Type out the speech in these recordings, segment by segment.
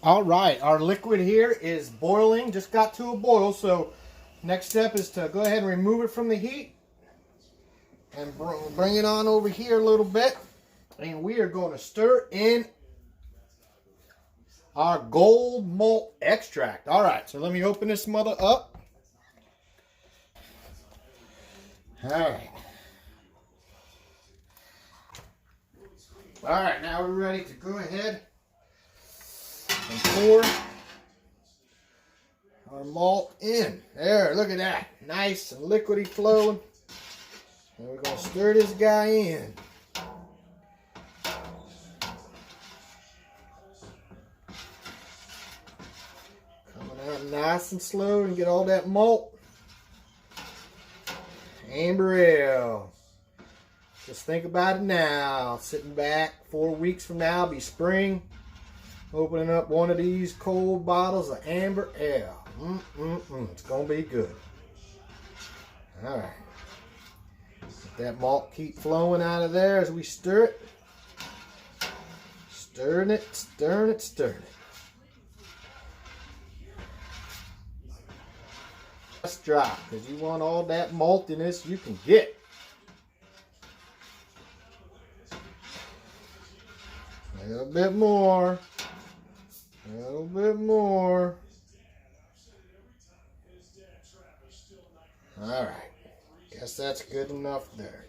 All right, our liquid here is boiling, just got to a boil. So next step is to go ahead and remove it from the heat and bring it on over here a little bit. And we are going to stir in our gold malt extract. All right, so let me open this mother up. All right. All right, now we're ready to go ahead and pour our malt in. There, look at that. Nice and liquidy flowing. And we're going to stir this guy in. Coming out nice and slow and get all that malt. Amber ale. Just think about it now. Sitting back 4 weeks from now, be spring. Opening up one of these cold bottles of amber ale. It's going to be good. All right. Let that malt keep flowing out of there as we stir it. Stirring it, stirring it, stirring it. Just drop, because you want all that maltiness you can get. A little bit more. A little bit more. All right. Guess that's good enough there.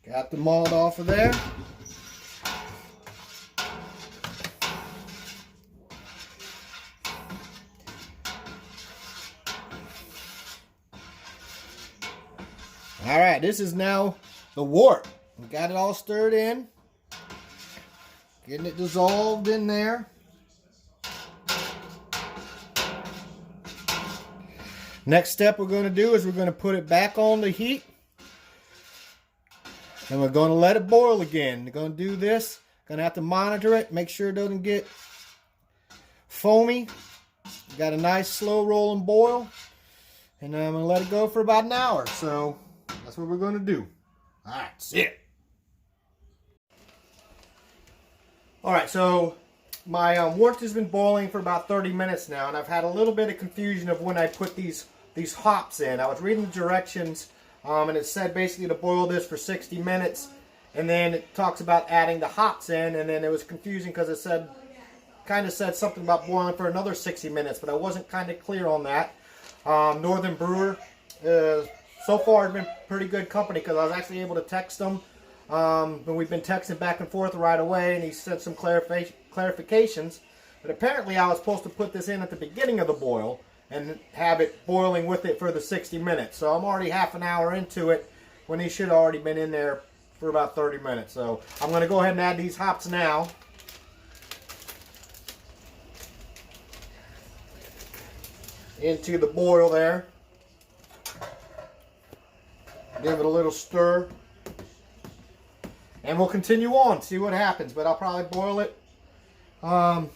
Got the malt off of there. All right, this is now the wort. We got it all stirred in. Getting it dissolved in there. Next step we're going to do is we're going to put it back on the heat. And we're going to let it boil again. We're going to do this. Going to have to monitor it. Make sure it doesn't get foamy. Got a nice slow rolling boil. And I'm going to let it go for about an hour. So that's what we're going to do. All right, that's it. All right, so my wort has been boiling for about 30 minutes now, and I've had a little bit of confusion of when I put these hops in. I was reading the directions, and it said basically to boil this for 60 minutes, and then it talks about adding the hops in, and then it was confusing because it said, kind of said something about boiling for another 60 minutes, but I wasn't kind of clear on that. Northern Brewer, so far has been pretty good company because I was actually able to text them. But we've been texting back and forth right away, and he said some clarifications. But apparently I was supposed to put this in at the beginning of the boil and have it boiling with it for the 60 minutes. So I'm already half an hour into it when he should have already been in there for about 30 minutes. So I'm going to go ahead and add these hops now. Into the boil there. Give it a little stir. And we'll continue on, see what happens. But I'll probably boil it a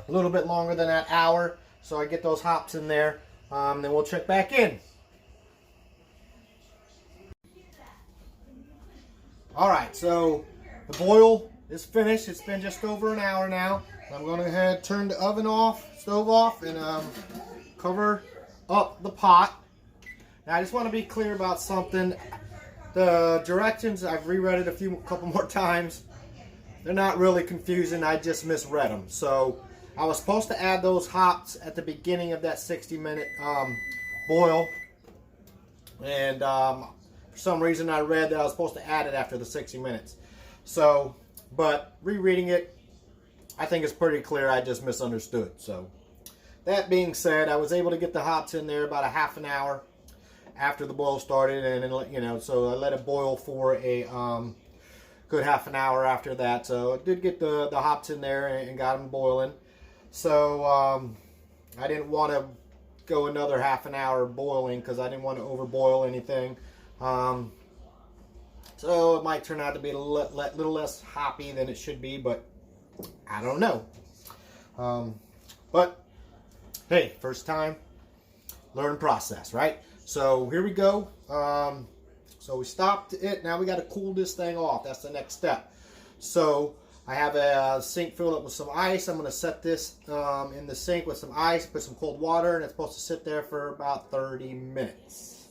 little bit longer than that hour, so I get those hops in there. Then we'll check back in. All right, so the boil is finished. It's been just over an hour now. I'm going to go ahead, turn the oven off, stove off, and cover up the pot. Now I just want to be clear about something. The directions, I've reread it a couple more times. They're not really confusing. I just misread them. So I was supposed to add those hops at the beginning of that 60-minute boil. And for some reason I read that I was supposed to add it after the 60 minutes. So, but rereading it, I think it's pretty clear I just misunderstood. So that being said, I was able to get the hops in there about a half an hour after the boil started, and then, you know, so I let it boil for a good half an hour after that. So I did get the hops in there and got them boiling. So I didn't want to go another half an hour boiling because I didn't want to overboil anything. So it might turn out to be a little less hoppy than it should be, but I don't know. But hey, first time, learn process, right? So here we go. So we stopped it. Now we got to cool this thing off. That's the next step. So I have a sink filled up with some ice. I'm going to set this in the sink with some ice, put some cold water, and it's supposed to sit there for about 30 minutes.